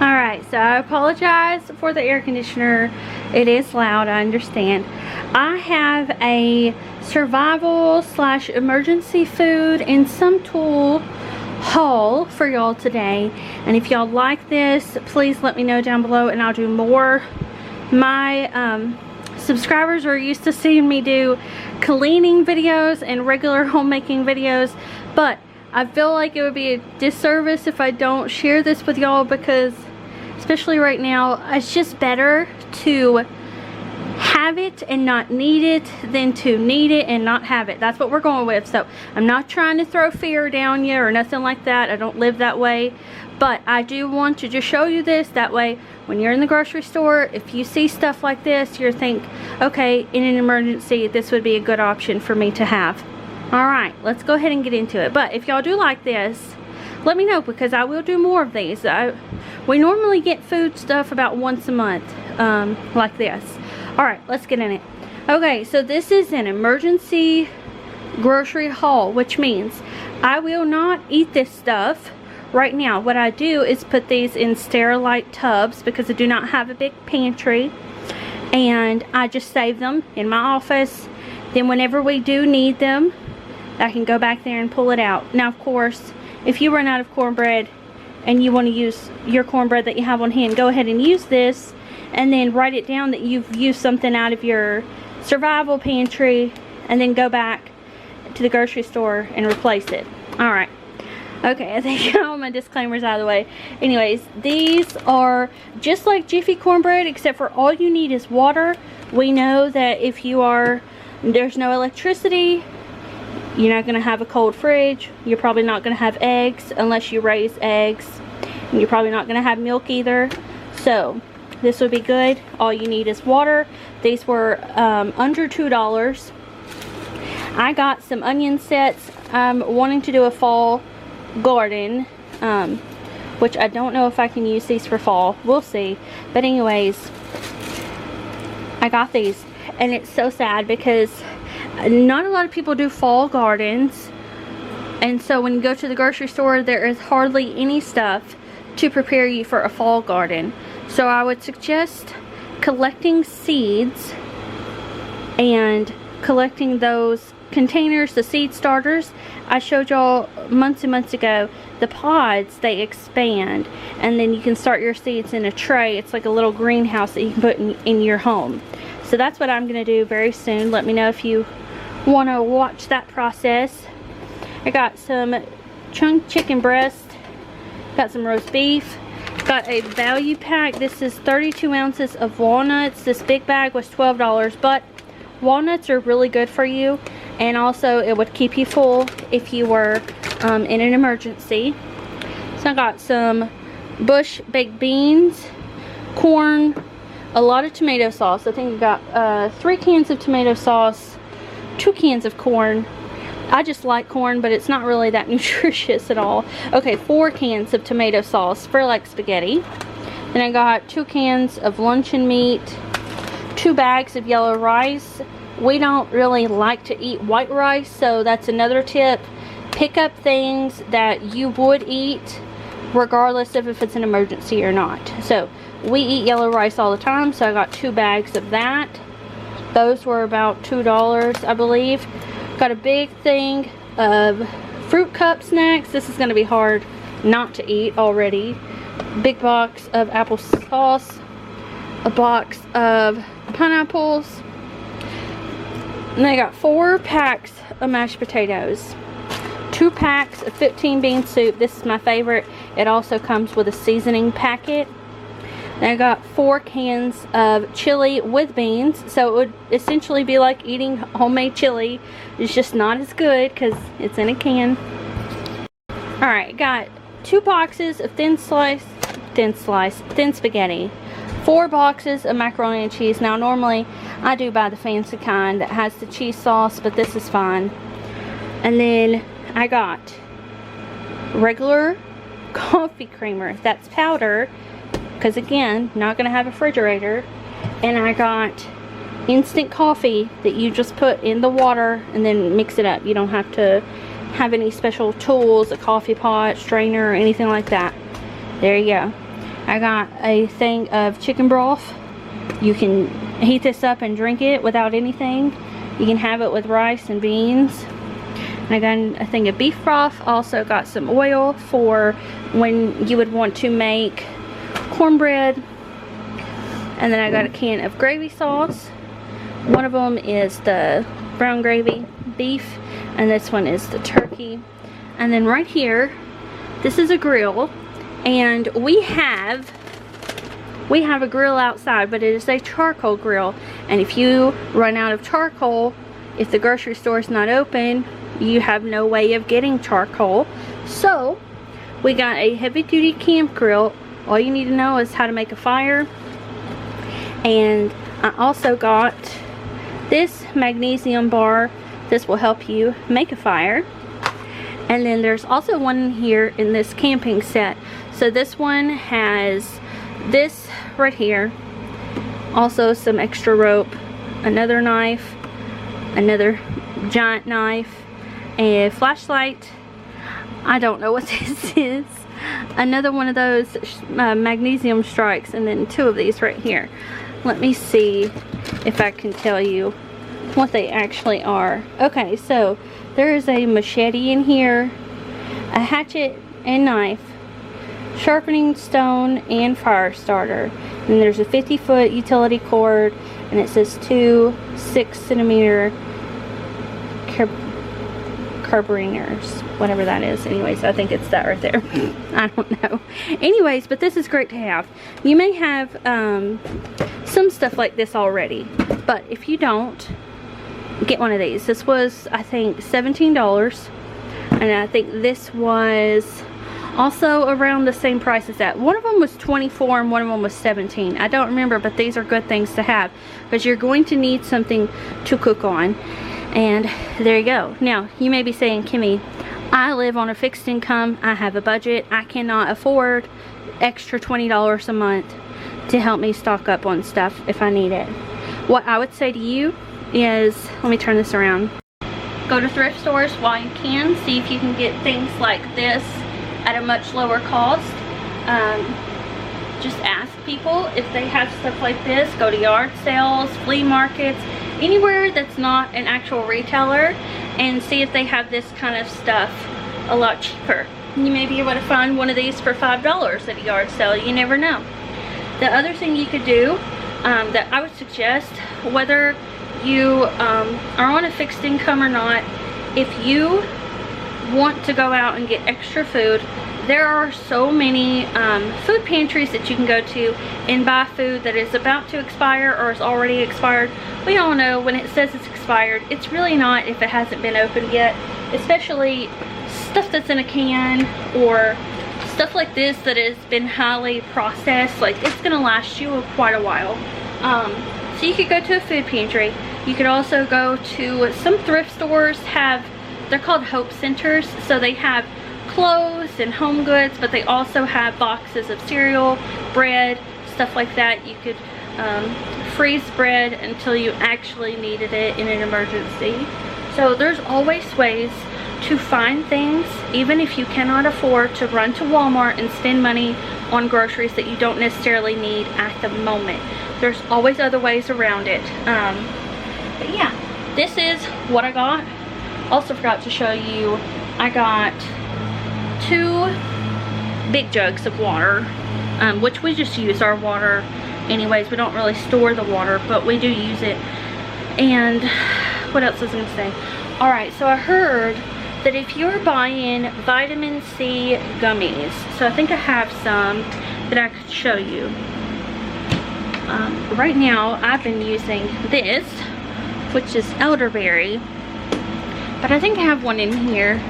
Alright, so I apologize for the air conditioner. It is loud, I understand. I have a survival / emergency food and some tool haul for y'all today. And if y'all like this, please let me know down below and I'll do more. My subscribers are used to seeing me do cleaning videos and regular homemaking videos, but I feel like it would be a disservice if I don't share this with y'all, because especially right now, it's just better to have it and not need it than to need it and not have it. That's what we're going with. So I'm not trying to throw fear down you or nothing like that. I don't live that way, but I do want to just show you this. That way when you're in the grocery store, if you see stuff like this, you think, okay, in an emergency this would be a good option for me to have. Alright, let's go ahead and get into it. But if y'all do like this, let me know, because I will do more of these. We normally get food stuff about once a month, like this. Alright, let's get in it. Okay, so this is an emergency grocery haul, which means I will not eat this stuff right now. What I do is put these in Sterilite tubs because I do not have a big pantry, and I just save them in my office. Then whenever we do need them, I can go back there and pull it out. Now, of course, if you run out of cornbread and you want to use your cornbread that you have on hand, go ahead and use this, and then write it down that you've used something out of your survival pantry, and then go back to the grocery store and replace it. Alright. Okay, I think all my disclaimers out of the way. Anyways, these are just like Jiffy cornbread, except for all you need is water. We know that if there's no electricity, you're not going to have a cold fridge. You're probably not going to have eggs unless you raise eggs. And you're probably not going to have milk either. So this would be good. All you need is water. These were under $2. I got some onion sets. I'm wanting to do a fall garden, which I don't know if I can use these for fall. We'll see. But anyways, I got these. And it's so sad because not a lot of people do fall gardens, and so when you go to the grocery store, there is hardly any stuff to prepare you for a fall garden. So I would suggest collecting seeds and collecting those containers, the seed starters. I showed y'all months and months ago the pods. They expand, and then you can start your seeds in a tray. It's like a little greenhouse that you can put in your home. So that's what I'm going to do very soon. Let me know if you want to watch that process. I got some chunk chicken breast, got some roast beef, got a value pack. This is 32 ounces of walnuts. This big bag was $12, but walnuts are really good for you, and also it would keep you full if you were in an emergency. So I got some bush baked beans, corn, a lot of tomato sauce. I think I got 3 cans of tomato sauce, 2 cans of corn. I just like corn, but it's not really that nutritious at all. Okay, 4 cans of tomato sauce for like spaghetti. Then I got 2 cans of luncheon meat, 2 bags of yellow rice. We don't really like to eat white rice, so that's another tip. Pick up things that you would eat regardless of if it's an emergency or not. So we eat yellow rice all the time, so I got 2 bags of that. Those were about $2, I believe. Got a big thing of fruit cup snacks. This is going to be hard not to eat already. Big box of applesauce, a box of pineapples, and I got 4 packs of mashed potatoes, 2 packs of 15 bean soup. This is my favorite. It also comes with a seasoning packet. And I got 4 cans of chili with beans, so it would essentially be like eating homemade chili. It's just not as good because it's in a can. Alright, got 2 boxes of thin spaghetti, 4 boxes of macaroni and cheese. Now normally I do buy the fancy kind that has the cheese sauce, but this is fine. And then I got regular coffee creamer. That's powder, because again, not going to have a refrigerator. And I got instant coffee that you just put in the water and then mix it up. You don't have to have any special tools, a coffee pot, strainer, or anything like that. There you go. I got a thing of chicken broth. You can heat this up and drink it without anything. You can have it with rice and beans. And I got a thing of beef broth. Also got some oil for when you would want to make cornbread. And then I got a can of gravy sauce. One of them is the brown gravy beef, and this one is the turkey. And then right here, this is a grill, and we have a grill outside, but it is a charcoal grill. And if you run out of charcoal, if the grocery store is not open, you have no way of getting charcoal. So we got a heavy-duty camp grill. All you need to know is how to make a fire. And I also got this magnesium bar. This will help you make a fire. And then there's also one here in this camping set. So this one has this right here, also some extra rope, another knife, another giant knife, a flashlight. I don't know what this is. Another one of those magnesium strikes, and then two of these right here. Let me see if I can tell you what they actually are. Okay, so there is a machete in here, a hatchet and knife, sharpening stone, and fire starter. And there's a 50-foot utility cord, and it says 2 6-centimeter carabiners, whatever that is. Anyways, I think it's that right there. I don't know. Anyways, but this is great to have. You may have some stuff like this already, but if you don't, get one of these. This was, I think, $17, and I think this was also around the same price as that. One of them was $24 and one of them was $17. I don't remember, but these are good things to have because you're going to need something to cook on. And there you go. Now, you may be saying, Kimmy, I live on a fixed income. I have a budget. I cannot afford extra $20 a month to help me stock up on stuff if I need it. What I would say to you is, let me turn this around. Go to thrift stores while you can. See if you can get things like this at a much lower cost. Just ask people if they have stuff like this. Go to yard sales, flea markets, anywhere that's not an actual retailer, and see if they have this kind of stuff a lot cheaper. You may be able to find one of these for $5 at a yard sale. You never know. The other thing you could do that I would suggest, whether you are on a fixed income or not, if you want to go out and get extra food, there are so many food pantries that you can go to and buy food that is about to expire or is already expired. We all know when it says it's expired, it's really not if it hasn't been opened yet, especially stuff that's in a can or stuff like this that has been highly processed. Like, it's gonna last you quite a while. So you could go to a food pantry. You could also go to some thrift stores. They're called Hope Centers, so they have clothes and home goods, but they also have boxes of cereal, bread, stuff like that. You could freeze bread until you actually needed it in an emergency. So there's always ways to find things, even if you cannot afford to run to Walmart and spend money on groceries that you don't necessarily need at the moment. There's always other ways around it. But yeah, this is what I got. Also forgot to show you, I got 2 big jugs of water, which we just use our water anyways. We don't really store the water, but we do use it. And what else was I gonna say? Alright, so I heard that if you're buying vitamin C gummies, so I think I have some that I could show you. Right now I've been using this, which is elderberry, but I think I have one in here.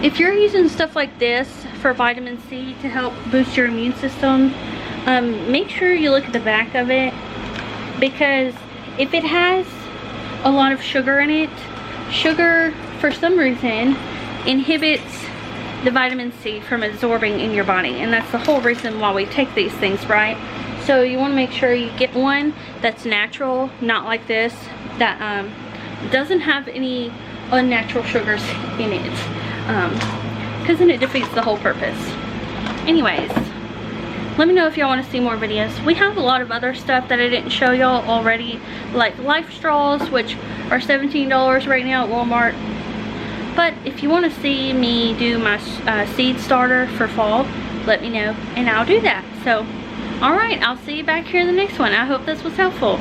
If you're using stuff like this for vitamin C to help boost your immune system, make sure you look at the back of it, because if it has a lot of sugar in it, sugar for some reason inhibits the vitamin C from absorbing in your body, and that's the whole reason why we take these things, right? So you want to make sure you get one that's natural, not like this, that doesn't have any unnatural sugars in it, because then it defeats the whole purpose. Anyways, let me know if y'all want to see more videos. We have a lot of other stuff that I didn't show y'all already, like life straws, which are $17 right now at Walmart. But if you want to see me do my seed starter for fall, let me know and I'll do that. So, alright, I'll see you back here in the next one. I hope this was helpful.